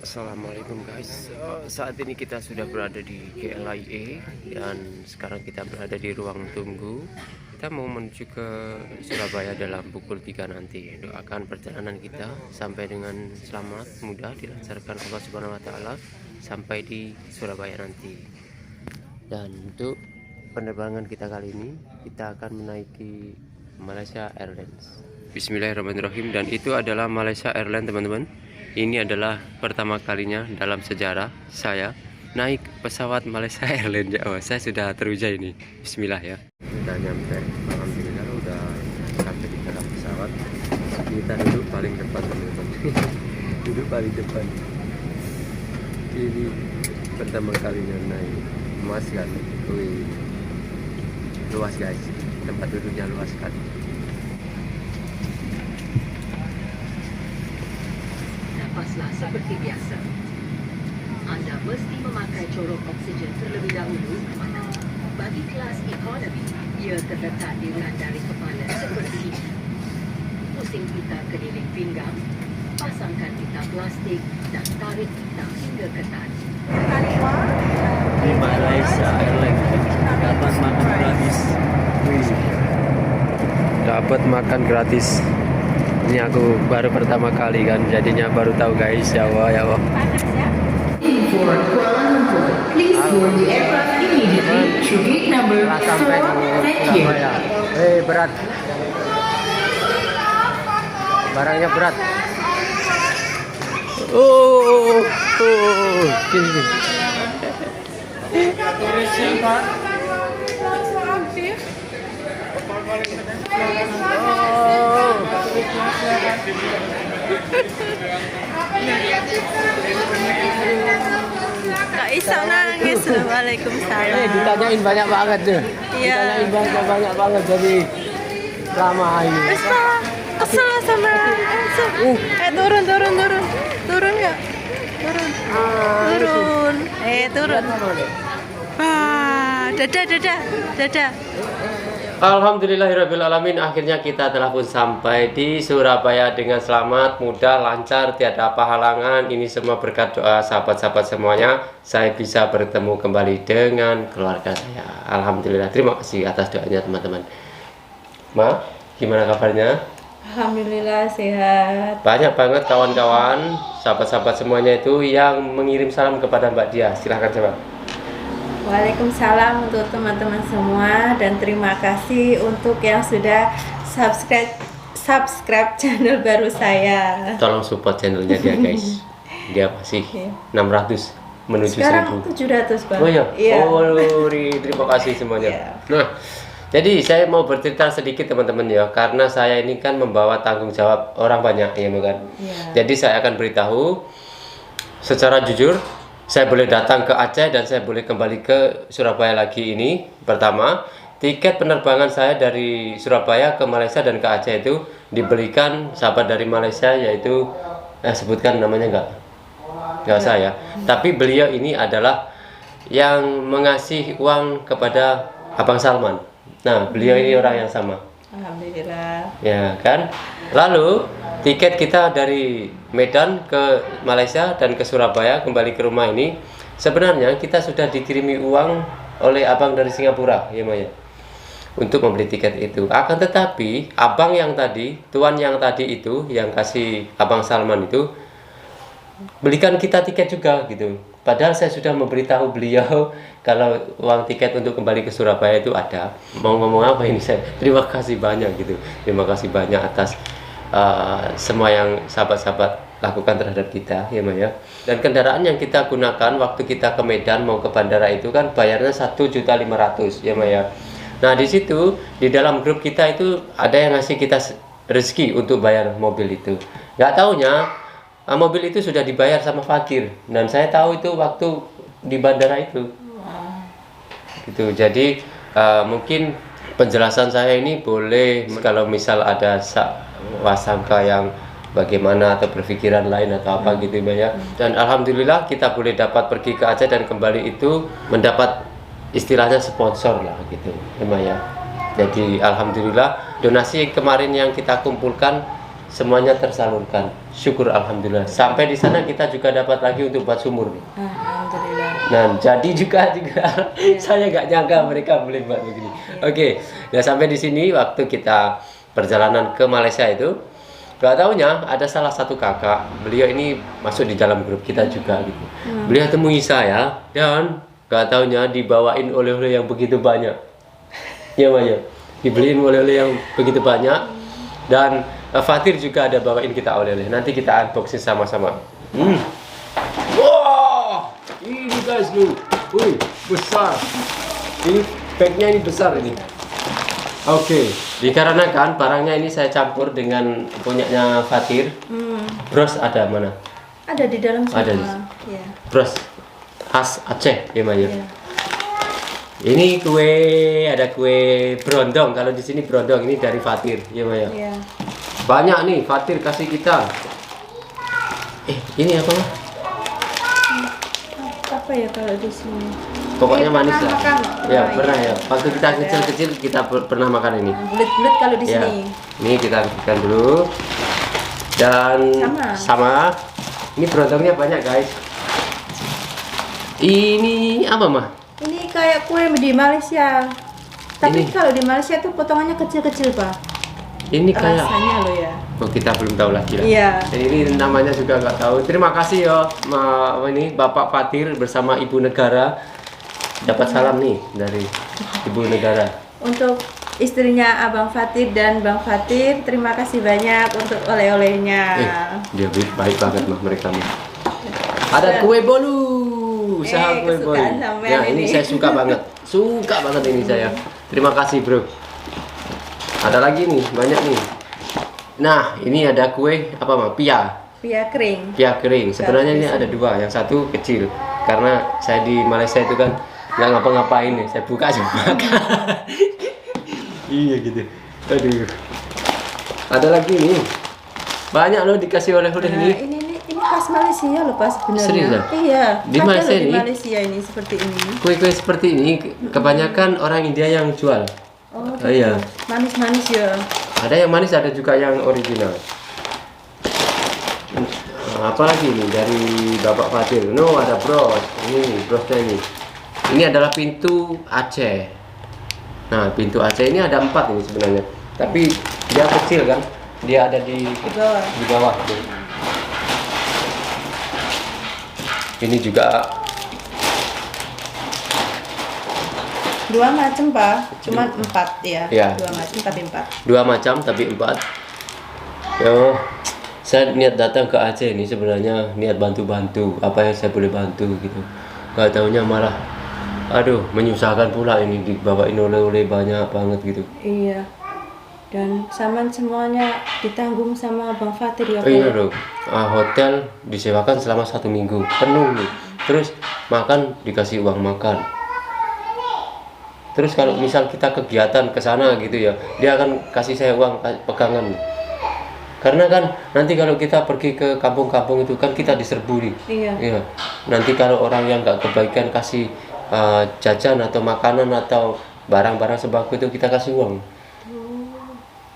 Assalamualaikum guys. Saat ini kita sudah berada di GLIA dan sekarang kita berada di ruang tunggu. Kita mau menuju ke Surabaya dalam pukul 3 nanti. Doakan perjalanan kita sampai dengan selamat, mudah, dilancarkan Allah Subhanahu wa taala sampai di Surabaya nanti. Dan untuk penerbangan kita kali ini, kita akan menaiki Malaysia Airlines. Bismillahirrahmanirrahim. Dan itu adalah Malaysia Airlines, teman-teman. Ini adalah pertama kalinya dalam sejarah saya naik pesawat Malaysia Airlines. Saya sudah teruja ini. Bismillah ya. Sudah nyampe. Alhamdulillah udah sampai di dalam pesawat. Kita duduk paling depan, teman-teman. Duduk paling depan. Ini pertama kalinya naik. Emas kan. Wih. Luas guys. Tempat duduknya luas kan. Napaslah seperti biasa. Anda mesti memakai corong oksigen terlebih dahulu. Bagi kelas ekonomi, ia terletak di dari kepala seperti ini. Pusing pita keliling pinggang, pasangkan pita plastik dan tarik pita hingga ketat. Di Malaysia Airlines dapat makan gratis. Dapat makan gratis. Ini aku baru pertama kali kan, jadinya baru tahu guys. Ya Allah, ya Allah. For Kuala Lumpur, please board the aircraft immediately to gate number 4. Thank you. Berat. Barangnya berat. Sini. Kak Isau nangis. Waalaikumsalam. Ditanyain banyak banget tuh. Iya. Ditanyain banyak banget jadi lama ini. Wes lah, kesel sama Isau. Turun. Turun nggak? Turun. Turun. Wah, dadah. Alhamdulillahirrabbilalamin, akhirnya kita telah pun sampai di Surabaya dengan selamat, mudah, lancar, tiada apa halangan. Ini semua berkat doa sahabat-sahabat semuanya. Saya bisa bertemu kembali dengan keluarga saya. Alhamdulillah, terima kasih atas doanya teman-teman. Ma, gimana kabarnya? Alhamdulillah sehat. Banyak banget kawan-kawan, sahabat-sahabat semuanya itu yang mengirim salam kepada Mbak Dia. Silahkan coba. Waalaikumsalam untuk teman-teman semua dan terima kasih untuk yang sudah subscribe channel baru saya. Tolong support channelnya dia guys. Dia masih 600 menuju Sekarang 1000. 700 Bang. Oh iya. Iya. Oh, terima kasih semuanya. Iya. Nah, jadi saya mau bercerita sedikit teman-teman ya, karena saya ini kan membawa tanggung jawab orang banyak ya bukan. Iya. Jadi saya akan beritahu secara jujur. Saya boleh datang ke Aceh dan saya boleh kembali ke Surabaya lagi ini. Pertama, tiket penerbangan saya dari Surabaya ke Malaysia dan ke Aceh itu dibelikan sahabat dari Malaysia, yaitu sebutkan namanya nggak usah ya. Tapi beliau ini adalah yang mengasih uang kepada Abang Salman. Nah, beliau ini orang yang sama. Alhamdulillah. Ya kan. Lalu tiket kita dari Medan ke Malaysia dan ke Surabaya kembali ke rumah ini, sebenarnya kita sudah dikirimi uang oleh abang dari Singapura ya Maya, untuk membeli tiket itu. Akan tetapi abang yang tadi, tuan yang tadi itu yang kasih Abang Salman itu belikan kita tiket juga gitu. Padahal saya sudah memberitahu beliau kalau uang tiket untuk kembali ke Surabaya itu ada. Mau ngomong apa ini saya? Terima kasih banyak gitu. Terima kasih banyak atas semua yang sahabat-sahabat lakukan terhadap kita ya Maya. Dan kendaraan yang kita gunakan waktu kita ke Medan mau ke bandara itu kan bayarnya 1.500.000 ya Maya. Nah di situ di dalam grup kita itu ada yang ngasih kita rezeki untuk bayar mobil itu. Nggak taunya mobil itu sudah dibayar sama fakir, dan saya tahu itu waktu di bandara itu. Gitu. Jadi mungkin penjelasan saya ini boleh kalau misal ada wasangka yang bagaimana atau berpikiran lain atau apa gitu ya. Dan alhamdulillah kita boleh dapat pergi ke Aceh dan kembali itu mendapat istilahnya sponsor lah gitu ya. Jadi alhamdulillah donasi kemarin yang kita kumpulkan semuanya tersalurkan. Syukur alhamdulillah. Sampai di sana kita juga dapat lagi untuk buat sumur nih. Alhamdulillah. Nah, jadi juga saya nggak nyangka mereka boleh buat begini. Oke, nah sampai di sini waktu kita perjalanan ke Malaysia itu, gak taunya ada salah satu kakak, beliau ini masuk di dalam grup kita juga gitu. Beliau temui saya dan gak taunya dibawain oleh-oleh yang begitu banyak. Ya Maya, dibeliin oleh-oleh yang begitu banyak dan Fatir juga ada bawain kita oleh-oleh. Nanti kita unboxing sama-sama. Wah, ini guys lu, wih besar. Ini bagnya ini besar ini. Oke, dikarenakan barangnya ini saya campur dengan punyanya Fatir. Bros ada mana? Ada di dalam semua. Ada. Ya. Bros khas Aceh, ya Maya. Ya. Ini kue, ada kue brondong. Kalau di sini brondong ini dari Fatir, ya Maya. Ya. Banyak nih Fatir kasih kita. Ini apa? Apa ya kalau di sini? Pokoknya manis pernah lah. makan, Ya pernah, pernah ya. ya. Waktu kita kecil-kecil kita pernah makan ini. Bulat-bulat kalau di Ya. sini. Ini kita berikan dulu. Dan sama. Ini brondongnya banyak guys. Ini apa mah? Ini kayak kue di Malaysia. Tapi Ini. kalau di Malaysia tuh potongannya kecil-kecil, Pak. Ini kayak. Rasanya loh ya. Oh, kita belum tahu lagi lah. Iya. Ini namanya juga nggak tahu. Terima kasih ya, ini Bapak Fatir bersama Ibu Negara. Dapat salam nih dari Ibu Negara. Untuk istrinya Abang Fatir dan Bang Fatir, terima kasih banyak untuk oleh-olehnya. Dia baik banget mah mereka mah. Ada kue bolu, usaha kue bolu. kesukaan sampean Nah ini ini. saya suka banget ini saya. Terima kasih bro. Ada lagi nih, banyak nih. Nah ini ada kue apa mah? Pia kering. kering. Sebenarnya ini ada dua, yang satu kecil. Karena saya di Malaysia itu kan nggak ngapa-ngapain nih, saya buka aja makan. Iya gitu. Aduh. Ada lagi nih. Banyak loh dikasih oleh-oleh Nah, ini. ini khas Malaysia loh Pak sebenarnya. Serius ya? Iya. Di ada Malaysia loh ini? Di Malaysia ini seperti ini. Kue-kue seperti ini kebanyakan orang India yang jual. Oh, Oh, iya. Manis-manis ya. Ada yang manis, ada juga yang original. Apa lagi nih dari Bapak Fatir? No, ada bros. Ini brosnya ini. Ini adalah pintu Aceh. Nah, pintu Aceh ini ada 4 ini sebenarnya. Tapi dia kecil kan? Dia ada di bawah. bawah tuh. Ini juga Dua macam Pak, cuman 4 ya. Iya. Dua macam tapi 4. 2 macam tapi 4. Yo, saya niat datang ke Aceh ini sebenarnya niat bantu-bantu apa yang saya boleh bantu gitu. Gak taunya malah aduh menyusahkan pula ini dibawain oleh-oleh banyak banget gitu. Iya. Dan saman semuanya ditanggung sama Bang Fatir ya Pak. Iya dong. Hotel disewakan selama 1 minggu penuh nih. Terus makan dikasih uang makan. Terus kalau misal kita kegiatan ke sana gitu ya, dia akan kasih saya uang pegangan. Karena kan nanti kalau kita pergi ke kampung-kampung itu kan kita diserbu nih. Iya. Iya. Nanti kalau orang yang nggak kebaikan kasih jajan atau makanan atau barang-barang sembako itu kita kasih uang.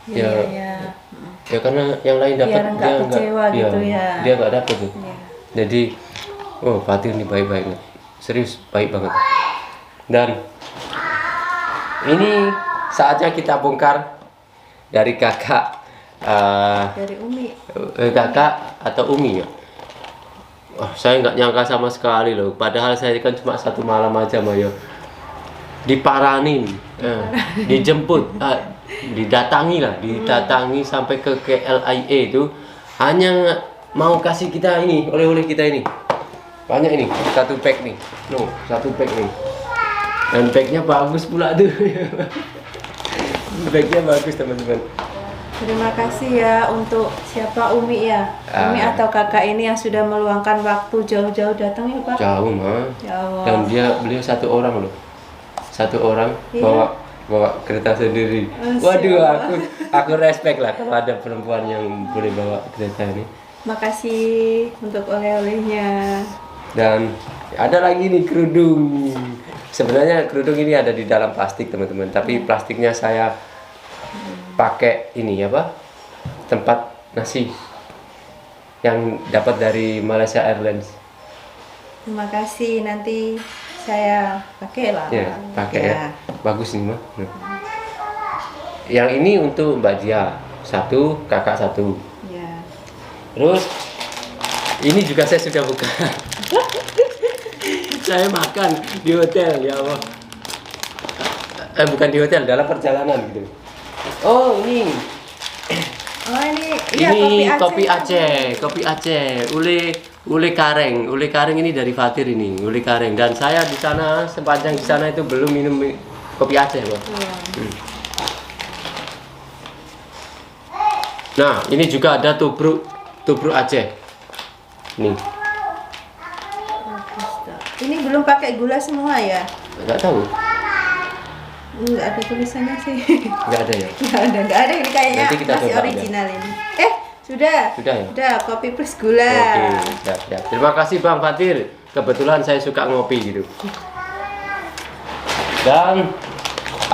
Iya, Ya. iya. Ya karena yang lain dapat Biar nggak kecewa gitu ya. Dia nggak dapat tuh. Iya. Jadi, oh Fatir ini baik banget, serius baik banget. Dan ini saatnya kita bongkar dari kakak, Dari Umi. kakak atau Umi ya. Oh, saya nggak nyangka sama sekali loh. Padahal saya kan cuma 1 malam aja Mayo. Diparanin, dijemput, didatangi sampai ke KLIA itu hanya mau kasih kita ini oleh-oleh kita ini banyak ini 1 pack nih, no 1 pack nih, dan packnya bagus pula tuh. Packnya bagus teman-teman. Terima kasih ya untuk siapa Umi ya. Umi atau kakak ini yang sudah meluangkan waktu jauh-jauh datang ya Pak. Jauh mah. Ya Allah. Dan beliau 1 orang loh. 1 orang Iya. bawa kereta sendiri. Waduh, aku respect lah kepada perempuan yang boleh bawa kereta ini. Makasih untuk oleh-olehnya. Dan ada lagi nih kerudung. Sebenarnya kerudung ini ada di dalam plastik teman-teman, tapi plastiknya saya pakai ini apa? Tempat nasi yang dapat dari Malaysia Airlines. Terima kasih, nanti saya pakai lah. Ya, pakai ya. Bagus nih, Mah. Yang ini untuk Mbak Dia, 1, kakak 1. Ya. Terus ini juga saya sudah buka. Saya makan di hotel, ya Allah. Bukan di hotel, dalam perjalanan gitu. Oh, ini. Oh ini Kopi Aceh, kopi Aceh, ule kareng ini dari Fatir ini, ule kareng. Dan saya di sana sepanjang di sana itu belum minum kopi Aceh, Bang. Nah, ini juga ada tubruk Aceh. Nih. Ini belum pakai gula semua ya? Enggak tahu. Nggak ada tulisannya sih. Enggak ada ya? Nggak ada ini kayaknya Nanti kita masih coba original ini. Sudah ya? Sudah, kopi plus gula. Oke, ya. Terima kasih Bang Fatir. Kebetulan saya suka ngopi gitu. Dan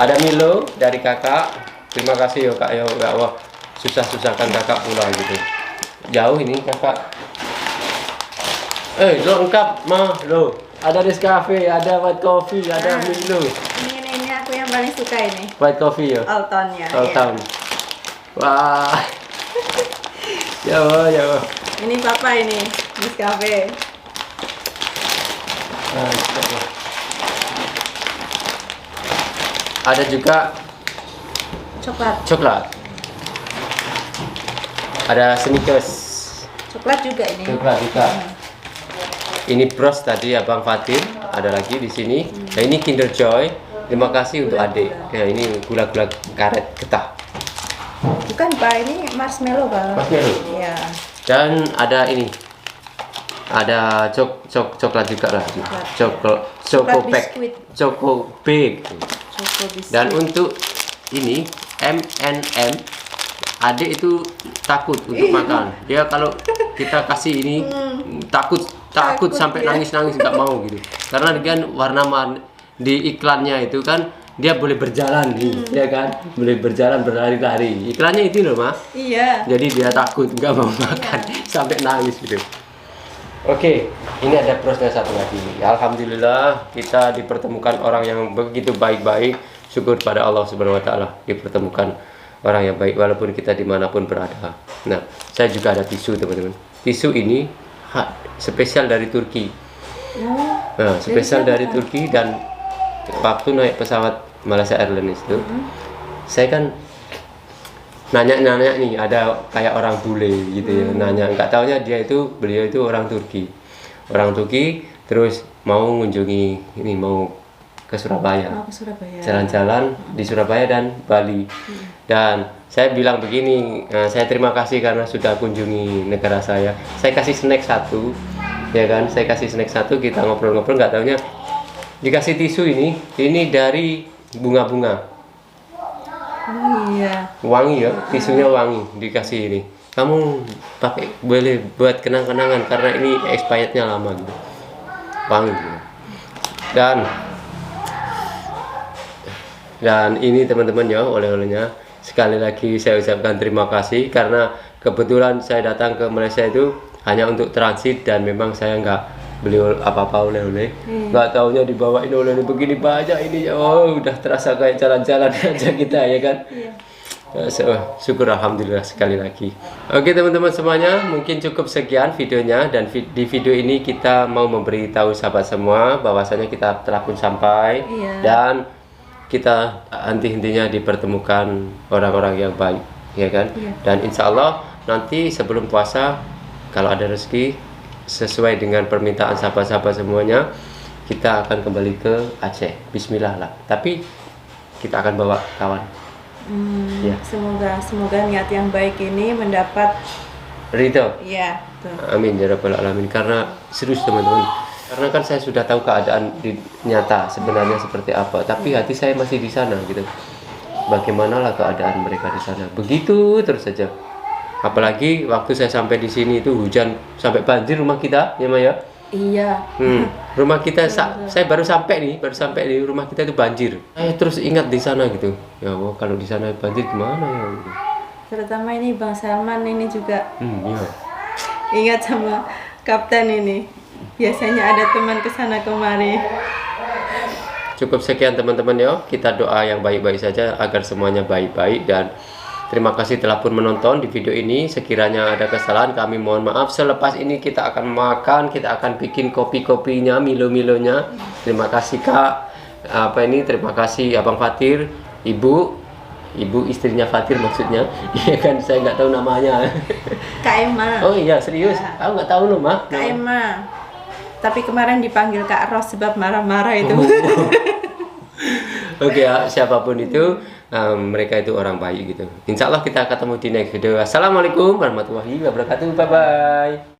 ada Milo dari kakak. Terima kasih ya kak ya. Wah, susah-susahkan kakak pulang gitu. Jauh ini kakak. Lengkap mah lo. Ada Nescafe, ada white coffee, ada Milo. Ini aku yang paling suka ini. White coffee ya. Old Town ya. Old Town. Wah. Ya. Ini papa ini Nescafe. Ada juga coklat. Ada Snickers. Coklat juga ini. Coklat juga. Ini bros tadi Abang Fatir, ada lagi di sini. Nah, ini Kinder Joy. Terima kasih untuk adik. Ya, ini gula-gula karet getah. Bukan Pak, ini marshmallow Pak. Marshmallow. Iya. Dan ada ini. Ada coklat juga lah. Choco pack. Choco big. Choco biscuit. Dan untuk ini M&M, adik itu takut untuk makan. Dia kalau kita kasih ini takut sampai ya. nangis nggak mau gitu. Karena dia kan warna di iklannya itu kan dia boleh berjalan nih, ya kan, boleh berjalan berlari-lari. Iklannya itu loh Mas. Iya. Jadi dia takut nggak mau makan sampai nangis gitu. Oke, ini ada prosesnya satu lagi. Alhamdulillah kita dipertemukan orang yang begitu baik-baik. Syukur pada Allah Subhanahu Wa Taala dipertemukan orang yang baik walaupun kita dimanapun berada. Nah, saya juga ada tisu teman-teman. Tisu ini spesial dari Turki. Nah, spesial dari Turki. Dan waktu naik pesawat Malaysia Airlines itu, saya kan nanya nih, ada kayak orang bule gitu ya, nanya, nggak taunya beliau itu orang Turki, terus mau mengunjungi ini, mau ke Surabaya, jalan-jalan di Surabaya dan Bali. Dan saya bilang begini, saya terima kasih karena sudah kunjungi negara saya kasih snack 1, ya kan, saya kasih snack 1, kita ngobrol-ngobrol, nggak taunya dikasih tisu ini dari bunga-bunga. Oh iya. Wangi ya, tisunya wangi, dikasih ini. Kamu pakai boleh buat kenang-kenangan karena ini expirednya lama gitu. Wangi gitu. Dan ini teman-teman ya, oleh-olehnya. Sekali lagi saya ucapkan terima kasih karena kebetulan saya datang ke Malaysia itu hanya untuk transit dan memang saya nggak beli apa-apa oleh-oleh, nggak taunya dibawain oleh-oleh begini banyak ini. Oh, udah terasa kayak jalan-jalan aja kita ya kan. Syukur alhamdulillah sekali lagi. Oke teman-teman semuanya, mungkin cukup sekian videonya, dan di video ini kita mau memberitahu sahabat semua bahwasanya kita telah pun sampai dan kita henti-hentinya dipertemukan orang-orang yang baik, ya kan. Dan insya Allah nanti sebelum puasa kalau ada rezeki sesuai dengan permintaan sahabat-sahabat semuanya, kita akan kembali ke Aceh. Bismillah lah. Tapi kita akan bawa kawan. Ya. Semoga niat yang baik ini mendapat ridho. Iya. Amin ya rabbal alamin. Karena serius teman-teman. Karena kan saya sudah tahu keadaan nyata sebenarnya seperti apa. Tapi hati saya masih di sana gitu. Bagaimanalah keadaan mereka di sana? Begitu terus saja. Apalagi waktu saya sampai di sini itu hujan sampai banjir rumah kita, ya Maya. Iya. Rumah kita saya baru sampai di rumah kita itu banjir. Saya terus ingat di sana gitu. Ya Allah, kalau di sana banjir gimana ya? Gitu. Terutama ini Bang Salman ini juga Iya. ingat sama Kapten ini. Biasanya ada teman kesana kemari. Cukup sekian teman-teman ya. Kita doa yang baik-baik saja agar semuanya baik-baik, dan terima kasih telah pun menonton di video ini. Sekiranya ada kesalahan kami mohon maaf. Selepas ini kita akan makan, kita akan bikin kopi-kopinya, Milo-milonya. Terima kasih Kak. Terima kasih Abang Fatir, Ibu istrinya Fatir maksudnya. Iya kan, saya nggak tahu namanya. Kak Emma. Oh iya, serius? Aku nggak tahu nama. Kak Emma. Tapi kemarin dipanggil Kak Ros sebab marah-marah itu. Oke ya, siapapun itu, mereka itu orang baik gitu. Insya Allah kita ketemu di next video. Assalamualaikum warahmatullahi wabarakatuh. Bye bye.